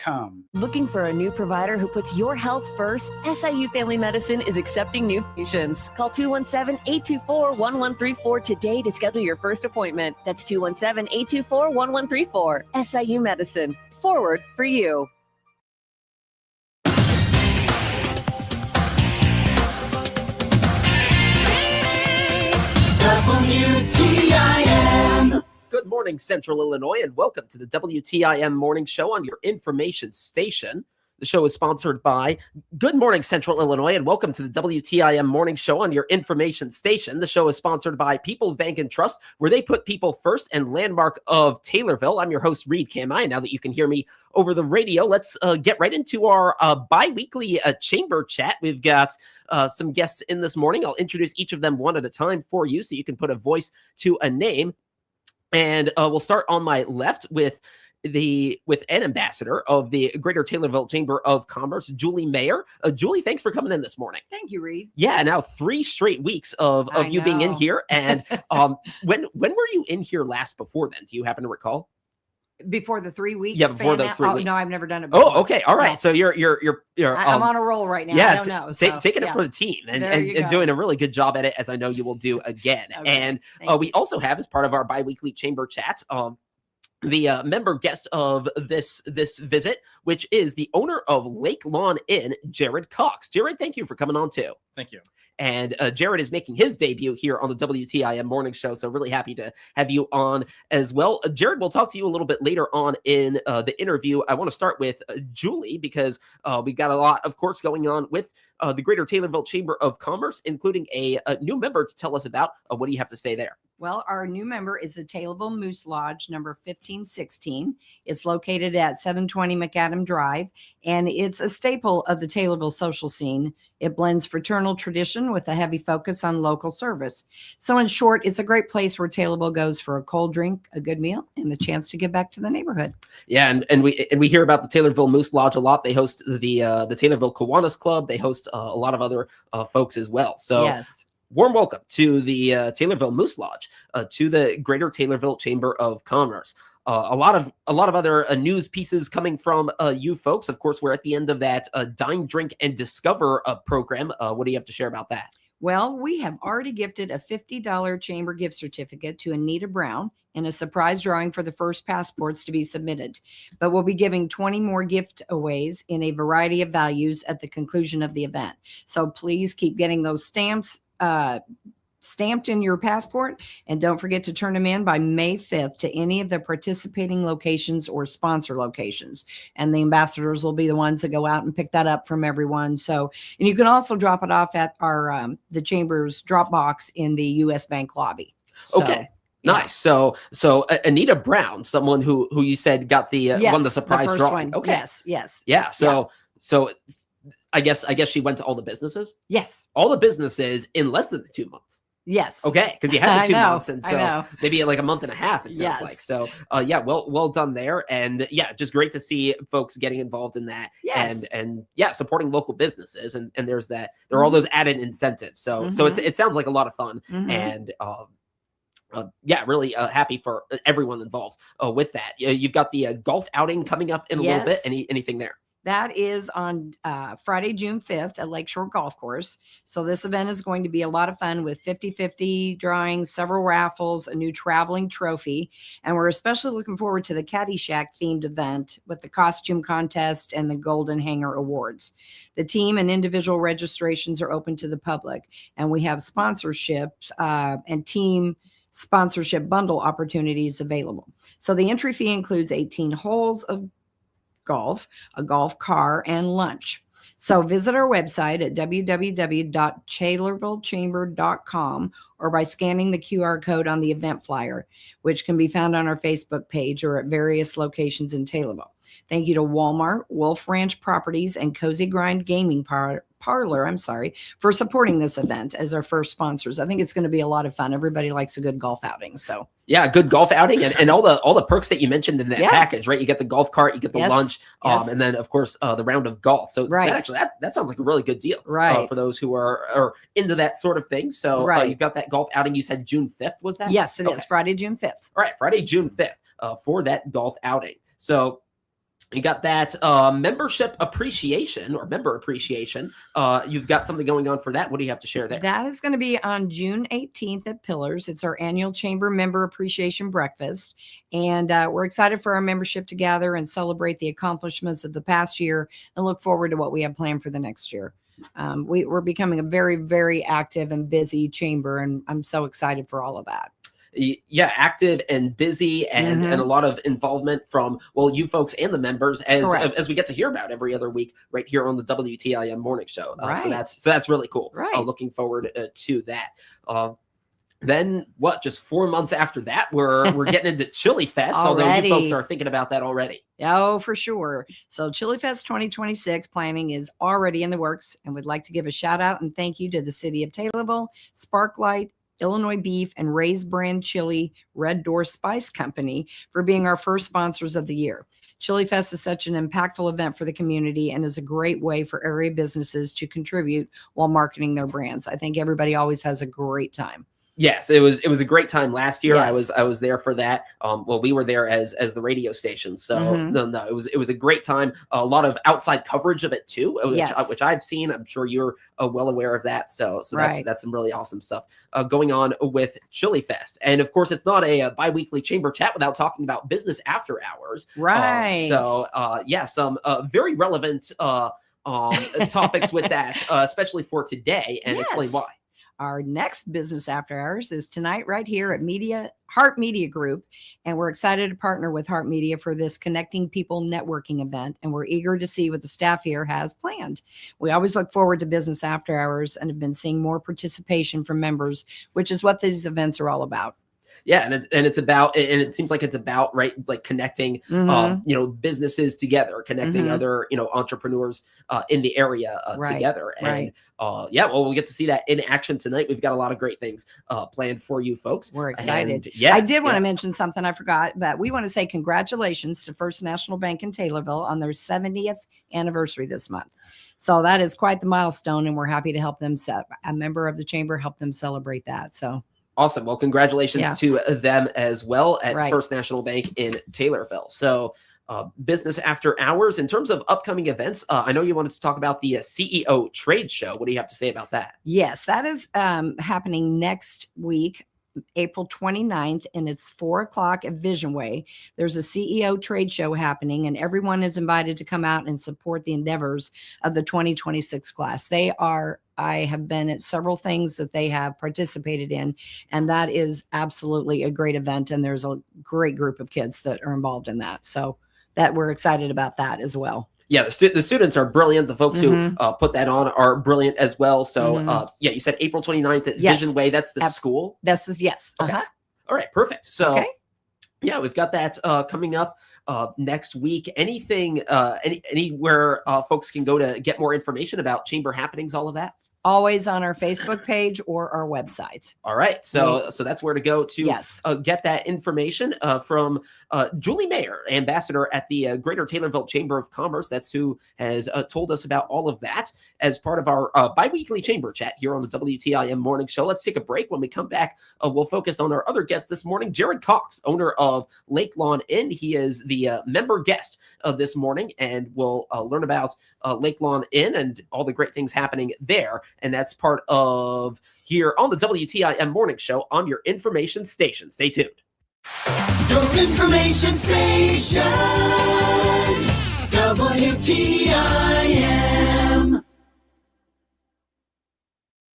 come. Looking for a new provider who puts your health first? SIU Family Medicine is accepting new patients. Call 217-824-1134 today to schedule your first appointment. That's 217-824-1134. SIU Medicine. Forward for you. WTIM. Good morning, Central Illinois, and welcome to the WTIM Morning Show on your information station. The show is sponsored by Good Morning Central Illinois, and welcome to the WTIM Morning Show on your information station. The show is sponsored by People's Bank and Trust, where they put people first, and Landmark of Taylorville. I'm your host, Reed Kamai. Now that you can hear me over the radio, let's get right into our bi-weekly chamber chat. We've got some guests in this morning. I'll introduce each of them one at a time for you so you can put a voice to a name. And we'll start on my left with an ambassador of the Greater Taylorville Chamber of Commerce, Julie Mayer. Julie, thanks for coming in this morning. Thank you, Reed. Yeah, now 3 straight weeks of you being in here. And when were you in here last before then? Do you happen to recall? Before the 3 weeks? Yeah, before those 3 weeks. No, I've never done it before. Oh, okay. All right. No. So you're I'm on a roll right now. Yeah, I don't know. Taking it for the team and doing a really good job at it, as I know you will do again. Okay. And we also have, as part of our biweekly chamber chat, the member guest of this visit, which is the owner of Lake Lawn Inn, Jared Cox. Jared, thank you for coming on too. Thank you. And Jared is making his debut here on the WTIM Morning Show, so really happy to have you on as well. Jared, we'll talk to you a little bit later on in the interview. I want to start with Julie, because we've got a lot, of course, going on with the Greater Taylorville Chamber of Commerce, including a new member to tell us about. What do you have to say there? Well, our new member is the Taylorville Moose Lodge, number 1516. It's located at 720 McAdam Drive, and it's a staple of the Taylorville social scene. It blends fraternal tradition with a heavy focus on local service. So in short, it's a great place where Taylorville goes for a cold drink, a good meal, and the chance to give back to the neighborhood. Yeah, and we hear about the Taylorville Moose Lodge a lot. They host the Taylorville Kiwanis Club. They host a lot of other folks as well. So yes. Warm welcome to the Taylorville Moose Lodge, to the Greater Taylorville Chamber of Commerce. A lot of other news pieces coming from you folks. Of course, we're at the end of that Dine, Drink, and Discover program. What do you have to share about that? Well, we have already gifted a $50 chamber gift certificate to Anita Brown and a surprise drawing for the first passports to be submitted. But we'll be giving 20 more giveaways in a variety of values at the conclusion of the event. So please keep getting those stamps stamped in your passport, and don't forget to turn them in by May 5th to any of the participating locations or sponsor locations, and the ambassadors will be the ones that go out and pick that up from everyone. So, and you can also drop it off at our the chamber's drop box in the US Bank lobby. So, okay. Nice. Yeah. So Anita Brown, someone who you said got the won the surprise drawing. Okay. Yes. Yeah. So I guess she went to all the businesses. Yes. All the businesses in less than the 2 months. Yes. Okay. Because you had the 2 months, and so maybe like a month and a half, it sounds like. So well done there. And yeah, just great to see folks getting involved in that. Yes. And supporting local businesses. And there's that, there are all those added incentives. So it sounds like a lot of fun. And really happy for everyone involved with that. You've got the golf outing coming up in a little bit. Anything there? That is on Friday, June 5th at Lakeshore Golf Course. So this event is going to be a lot of fun with 50-50 drawings, several raffles, a new traveling trophy. And we're especially looking forward to the Caddyshack themed event with the costume contest and the Golden Hanger Awards. The team and individual registrations are open to the public. And we have sponsorships and team sponsorship bundle opportunities available. So the entry fee includes 18 holes of golf, a golf car, and lunch. So visit our website at www.taylorvillechamber.com or by scanning the QR code on the event flyer, which can be found on our Facebook page or at various locations in Taylorville. Thank you to Walmart, Wolf Ranch Properties, and Cozy Grind Gaming Parlor, for supporting this event as our first sponsors. I think it's going to be a lot of fun. Everybody likes a good golf outing. So yeah, good golf outing and all the perks that you mentioned in that package, right? You get the golf cart, you get the lunch, and then of course the round of golf. So that sounds like a really good deal, right? For those who are into that sort of thing. So you've got that golf outing. You said June 5th, was that? Yes, it is Friday, June 5th. All right, Friday, June 5th for that golf outing. So You got that membership appreciation or member appreciation. You've got something going on for that. What do you have to share there? That is going to be on June 18th at Pillars. It's our annual Chamber Member Appreciation Breakfast. And we're excited for our membership to gather and celebrate the accomplishments of the past year and look forward to what we have planned for the next year. We're becoming a very, very active and busy chamber, and I'm so excited for all of that. Yeah, active and busy and a lot of involvement from, well, you folks and the members as we get to hear about every other week right here on the WTIM morning show. So that's really cool. Right. Looking forward to that. Then what? Just 4 months after that, we're getting into Chili Fest. Although you folks are thinking about that already. Oh, for sure. So Chili Fest 2026 planning is already in the works, and would like to give a shout out and thank you to the city of Taylorville, Sparklight, Illinois Beef, and Ray's Brand Chili Red Door Spice Company for being our first sponsors of the year. Chili Fest is such an impactful event for the community and is a great way for area businesses to contribute while marketing their brands. I think everybody always has a great time. Yes, it was a great time last year. Yes. I was there for that. Well, we were there as the radio station. So no, it was a great time. A lot of outside coverage of it too, which I've seen. I'm sure you're well aware of that. So that's some really awesome stuff going on with Chili Fest. And of course, it's not a bi-weekly chamber chat without talking about business after hours. Right. Some very relevant topics with that, especially for today, and explain why. Our next business after hours is tonight right here at Heart Media Group. And we're excited to partner with Heart Media for this Connecting People networking event. And we're eager to see what the staff here has planned. We always look forward to business after hours and have been seeing more participation from members, which is what these events are all about. Yeah, and it's about, and it seems like it's about, right, like connecting businesses together, connecting other entrepreneurs in the area together. And we'll get to see that in action tonight. We've got a lot of great things planned for you folks. We're excited. And, I did want to mention something I forgot, but we want to say congratulations to First National Bank in Taylorville on their 70th anniversary this month. So that is quite the milestone, and we're happy to help them a member of the chamber help them celebrate that. So awesome. Well, congratulations to them as well at First National Bank in Taylorville. So business after hours. In terms of upcoming events, I know you wanted to talk about the CEO trade show. What do you have to say about that? Yes, that is happening next week, April 29th, and it's 4:00 at Vision Way. There's a CEO trade show happening, and everyone is invited to come out and support the endeavors of the 2026 class. I have been at several things that they have participated in, and that is absolutely a great event. And there's a great group of kids that are involved in that. So that we're excited about that as well. Yeah, the students are brilliant. The folks who put that on are brilliant as well. So you said April 29th at Vision Way. That's the school? Yes. Okay. All right, perfect. So we've got that coming up next week. Anything, anywhere folks can go to get more information about chamber happenings, all of that? Always on our Facebook page or our website. All right. So that's where to go to get that information from Julie Mayer, ambassador at the Greater Taylorville Chamber of Commerce. That's who has told us about all of that as part of our biweekly chamber chat here on the WTIM morning show. Let's take a break. When we come back, we'll focus on our other guest this morning, Jared Cox, owner of Lake Lawn Inn. He is the member guest of this morning, and we'll learn about Lake Lawn Inn and all the great things happening there. And that's part of here on the WTIM morning show on your information station. Stay tuned. Your information station, WTIM.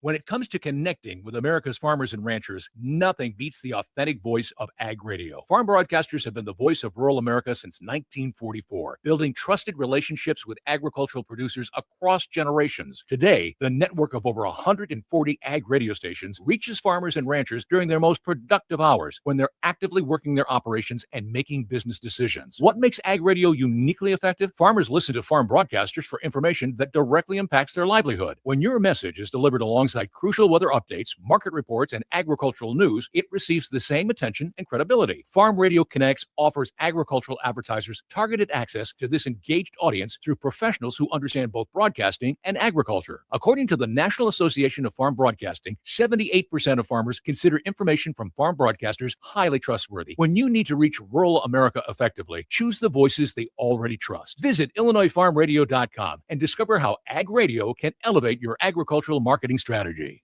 When it comes to connecting with America's farmers and ranchers, nothing beats the authentic voice of Ag Radio. Farm broadcasters have been the voice of rural America since 1944, building trusted relationships with agricultural producers across generations. Today, the network of over 140 Ag radio stations reaches farmers and ranchers during their most productive hours when they're actively working their operations and making business decisions. What makes Ag Radio uniquely effective? Farmers listen to farm broadcasters for information that directly impacts their livelihood. When your message is delivered alongside alongside crucial weather updates, market reports, and agricultural news, it receives the same attention and credibility. Farm Radio Connects offers agricultural advertisers targeted access to this engaged audience through professionals who understand both broadcasting and agriculture. According to the National Association of Farm Broadcasting, 78% of farmers consider information from farm broadcasters highly trustworthy. When you need to reach rural America effectively, choose the voices they already trust. Visit IllinoisFarmRadio.com and discover how Ag Radio can elevate your agricultural marketing strategy.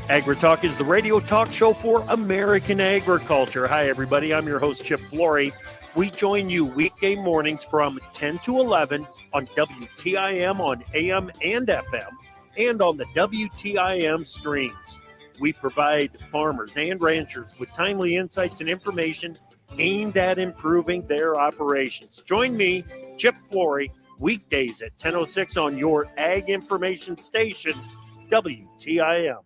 AgriTalk is the radio talk show for American agriculture. Hi, everybody. I'm your host, Chip Flory. We join you weekday mornings from 10 to 11 on WTIM on AM and FM and on the WTIM streams. We provide farmers and ranchers with timely insights and information aimed at improving their operations. Join me, Chip Flory, weekdays at 10:06 on your ag information station, WTIM.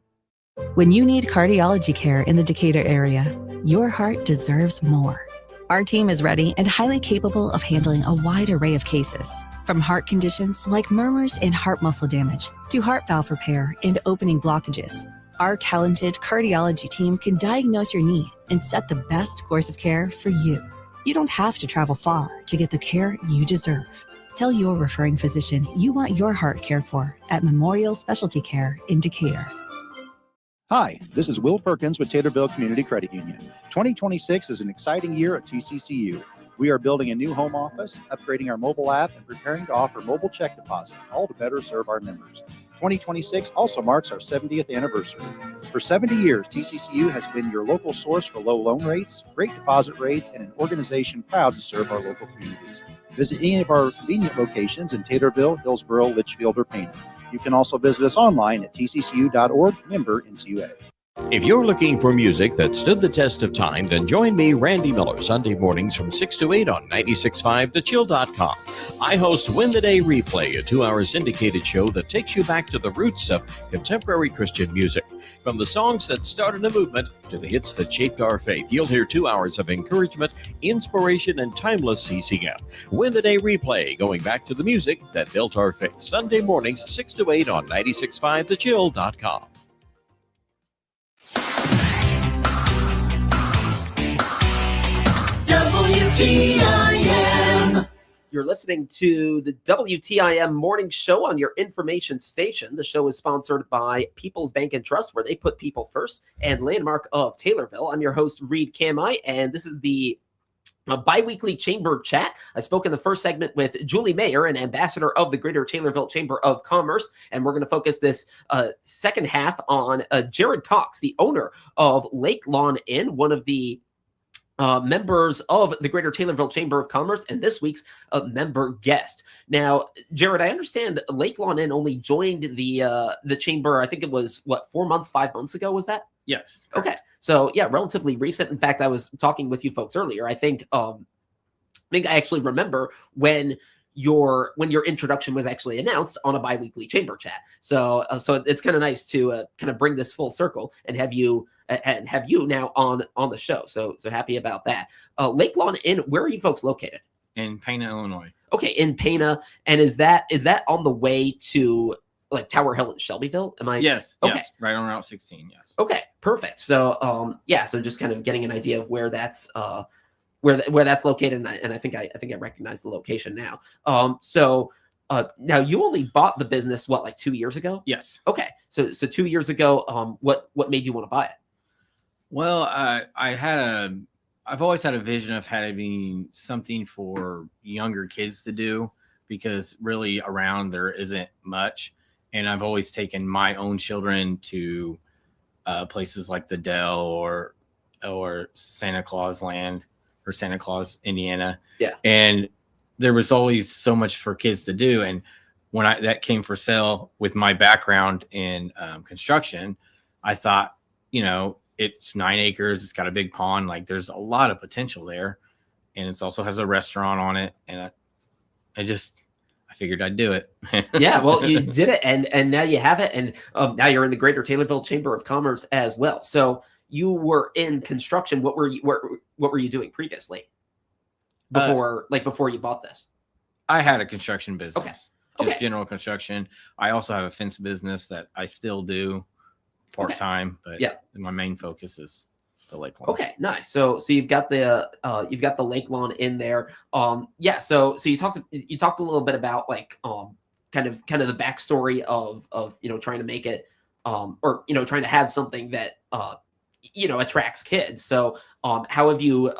When you need cardiology care in the Decatur area, your heart deserves more. Our team is ready and highly capable of handling a wide array of cases, from heart conditions like murmurs and heart muscle damage to heart valve repair and opening blockages. Our talented cardiology team can diagnose your need and set the best course of care for you. You don't have to travel far to get the care you deserve. Tell your referring physician you want your heart cared for at Memorial Specialty Care in Decatur. Hi, this is Will Perkins with Taylorville Community Credit Union. 2026 is an exciting year at TCCU. We are building a new home office, upgrading our mobile app, and preparing to offer mobile check deposit, all to better serve our members. 2026 also marks our 70th anniversary. For 70 years, TCCU has been your local source for low loan rates, great deposit rates, and an organization proud to serve our local communities. Visit any of our convenient locations in Taylorville, Hillsboro, Litchfield, or Payne. You can also visit us online at tccu.org, member NCUA. If you're looking for music that stood the test of time, then join me, Randy Miller, Sunday mornings from 6 to 8 on 96.5 thechill.com. I host Win the Day Replay, a 2-hour syndicated show that takes you back to the roots of contemporary Christian music. From the songs that started a movement to the hits that shaped our faith, you'll hear 2 hours of encouragement, inspiration, and timeless CCM. Win the Day Replay, going back to the music that built our faith. Sunday mornings, 6 to 8 on 96.5 thechill.com. WTIM. You're listening to the WTIM morning show on your information station. The show is sponsored by People's Bank and Trust, where they put people first, and Landmark of Taylorville. I'm your host, Reed Kamai, and this is the bi-weekly chamber chat. I spoke in the first segment with Julie Mayer, an ambassador of the Greater Taylorville Chamber of Commerce, and we're going to focus this second half on Jared Cox, the owner of Lake Lawn Inn, one of the members of the Greater Taylorville Chamber of Commerce, and this week's member guest. Now, Jared, I understand Lake Lawn Inn only joined the chamber, I think it was, 5 months ago, was that? Yes. Okay. So, yeah, relatively recent. In fact, I was talking with you folks earlier. I think I actually remember when your introduction was actually announced on a bi-weekly chamber chat. So it's kind of nice to kind of bring this full circle and have you now on the show. So happy about that. Lake Lawn Inn, where are you folks located? In Pana, Illinois. Okay, in Pana. And is that on the way to like Tower Hill in Shelbyville? Am I? Yes. Okay. Yes, right on Route 16. Yes. Okay, perfect. So so just kind of getting an idea of where that's where that's located, and I think I recognize the location now. Now you only bought the business like 2 years ago? Yes. Okay, so 2 years ago, what made you want to buy it? Well, I've always had a vision of having something for younger kids to do, because really around there isn't much, and I've always taken my own children to places like the Dell or Santa Claus Land or Santa Claus, Indiana. Yeah. And there was always so much for kids to do. And when that came for sale, with my background in construction, I thought, it's 9 acres. It's got a big pond. Like, there's a lot of potential there. And it also has a restaurant on it. And I figured I'd do it. Yeah, well, you did it. And now you have it. And now you're in the Greater Taylorville Chamber of Commerce as well. So you were in construction. What were you doing previously before you bought this? I had a construction business. Okay. Just general construction. I also have a fence business that I still do. part-time, but yeah, my main focus is the lake lawn. Okay, nice. So you've got the lake lawn in there. Yeah. So you talked a little bit about like kind of the backstory of trying to make it or trying to have something that attracts kids. So how have you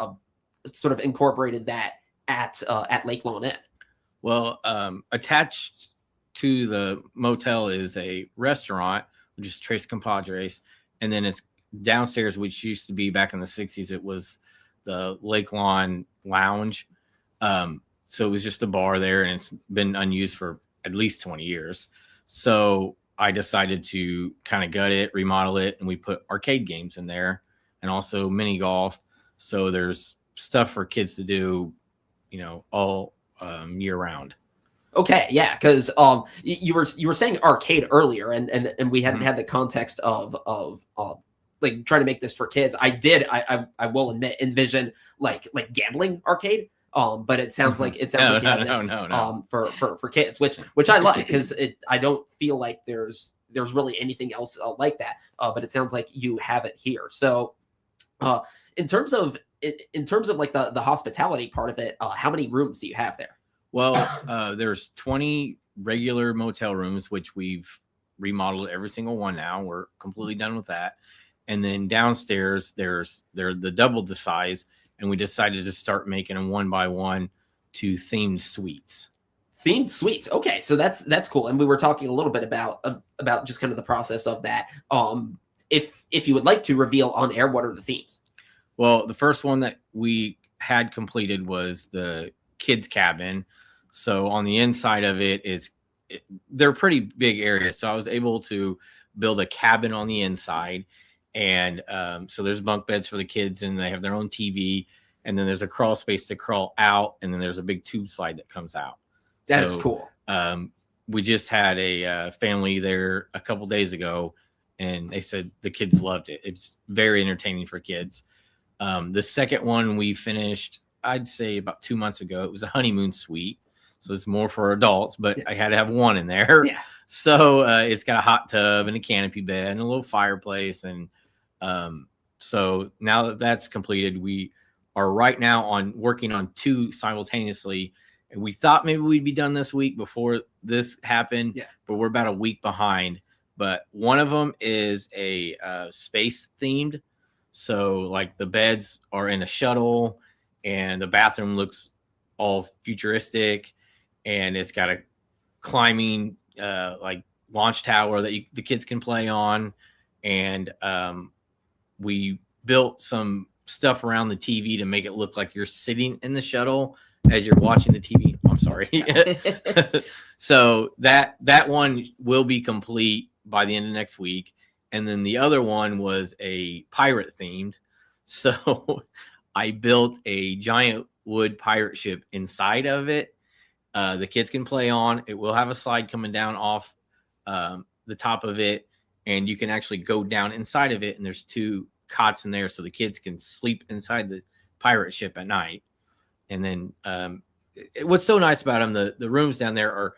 sort of incorporated that at Lake Lawn Inn? Well, attached to the motel is a restaurant, which is Tres Compadres, and then it's downstairs, which used to be back in the 60s. It was the Lake Lawn Lounge. So it was just a bar there, and it's been unused for at least 20 years. So I decided to kind of gut it, remodel it, and we put arcade games in there and also mini golf. So there's stuff for kids to do, all year round. Okay, yeah, because you were saying arcade earlier, and we hadn't had the context of like trying to make this for kids. I will admit envision like gambling arcade. But it sounds like you have this for kids, which I like, because I don't feel like there's really anything else like that. But it sounds like you have it here. So in terms of like the hospitality part of it, how many rooms do you have there? Well, there's 20 regular motel rooms, which we've remodeled every single one now. We're completely done with that. And then downstairs, they're the double the size, and we decided to start making them 1 by 1 to themed suites. Themed suites. Okay, so that's cool. And we were talking a little bit about just kind of the process of that. If you would like to reveal on air, what are the themes? Well, the first one that we had completed was the kids' cabin. So on the inside of they're pretty big areas. So I was able to build a cabin on the inside. And so there's bunk beds for the kids, and they have their own TV. And then there's a crawl space to crawl out. And then there's a big tube slide that comes out. That is cool. We just had a family there a couple days ago, and they said the kids loved it. It's very entertaining for kids. The second one we finished, I'd say about 2 months ago. It was a honeymoon suite. So it's more for adults, but I had to have one in there. Yeah. So it's got a hot tub and a canopy bed and a little fireplace. And so now that that's completed, we are right now working on 2 simultaneously. And we thought maybe we'd be done this week before this happened, but we're about a week behind. But one of them is a space themed. So like the beds are in a shuttle, and the bathroom looks all futuristic, and it's got a climbing like launch tower that the kids can play on. And we built some stuff around the TV to make it look like you're sitting in the shuttle as you're watching the TV. I'm sorry. So that one will be complete by the end of next week. And then the other one was a pirate themed. So I built a giant wood pirate ship inside of it. The kids can play on. It will have a slide coming down off the top of it, and you can actually go down inside of it. And there's 2 cots in there, so the kids can sleep inside the pirate ship at night. And then what's so nice about them, the rooms down there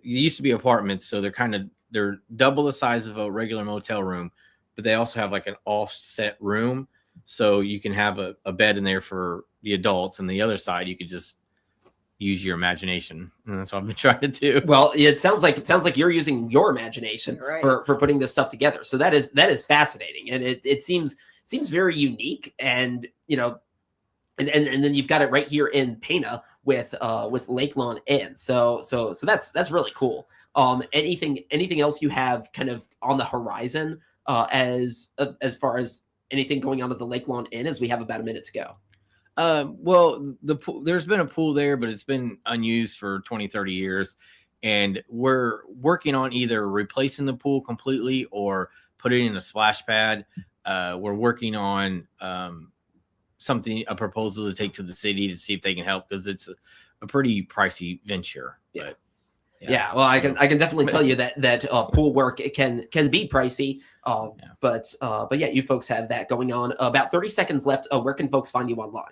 used to be apartments, so they're double the size of a regular motel room, but they also have like an offset room, so you can have a bed in there for the adults, and the other side you could just use your imagination. And that's what I've been trying to do. Well, it sounds like you're using your imagination for putting this stuff together. So that is fascinating, and it seems very unique, and and then you've got it right here in Pana with Lake Lawn Inn. So that's really cool. Anything else you have kind of on the horizon as far as anything going on at the Lake Lawn Inn, as we have about a minute to go? Well, the pool, there's been a pool there, but it's been unused for 20, 30 years. And we're working on either replacing the pool completely or putting in a splash pad. We're working on a proposal to take to the city to see if they can help, because it's a pretty pricey venture. But well, I can definitely tell you that pool work, it can be pricey. But yeah, you folks have that going on. About 30 seconds left. Where can folks find you online?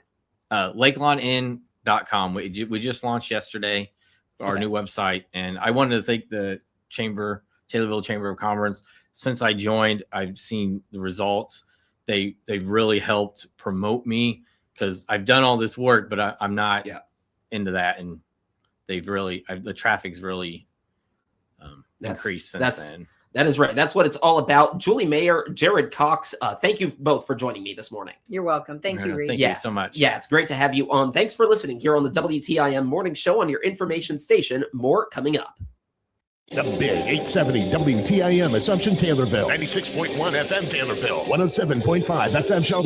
LakeLawnInn.com. We just launched yesterday our new website, and I wanted to thank the chamber Taylorville Chamber of Commerce. Since I joined, I've seen the results. They've really helped promote me because I've done all this work, but I'm not into that. And they've really, the traffic's really increased since then. That is right. That's what it's all about. Julie Mayer, Jared Cox, thank you both for joining me this morning. You're welcome. Thank you, Reed. Thank you so much. Yeah, it's great to have you on. Thanks for listening here on the WTIM Morning Show on your information station. More coming up. The Big 870 WTIM Assumption Taylorville. 96.1 FM Taylorville. 107.5 FM Shelby.